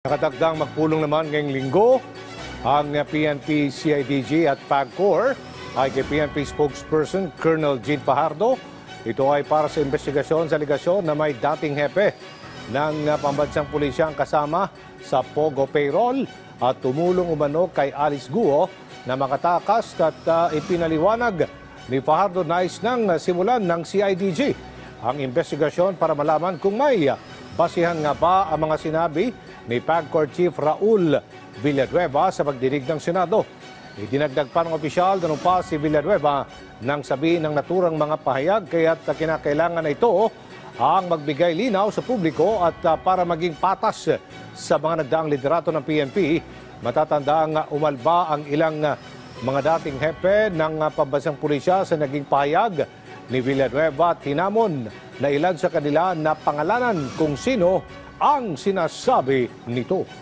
Nakatagdang magpulong naman ngayong linggo ang PNP, CIDG at PAGCOR ay kay PNP spokesperson Colonel Jean Fajardo. Ito ay para sa investigasyon sa aligasyon na may dating hepe ng pambansang pulisya ang kasama sa Pogo payroll at tumulong umano kay Alice Guo na makatakas at ipinaliwanag ni Fajardo nais nang simulan ng CIDG ang investigasyon para malaman kung may basihan nga ba ang mga sinabi ni PAGCOR Chief Raul Villanueva sa pagdinig ng Senado. Idinagdag pa ng opisyal na pa si Villanueva nang sabihin ng naturang mga pahayag kaya't kinakailangan na ito ang magbigay linaw sa publiko at para maging patas sa mga nagdaang liderato ng PNP. Matatanda umalba ang ilang mga dating hepe ng pambansang pulisya sa naging pahayag ni Villanueva at hinamon na ilan sa kanila na pangalanan kung sino ang sinasabi nito.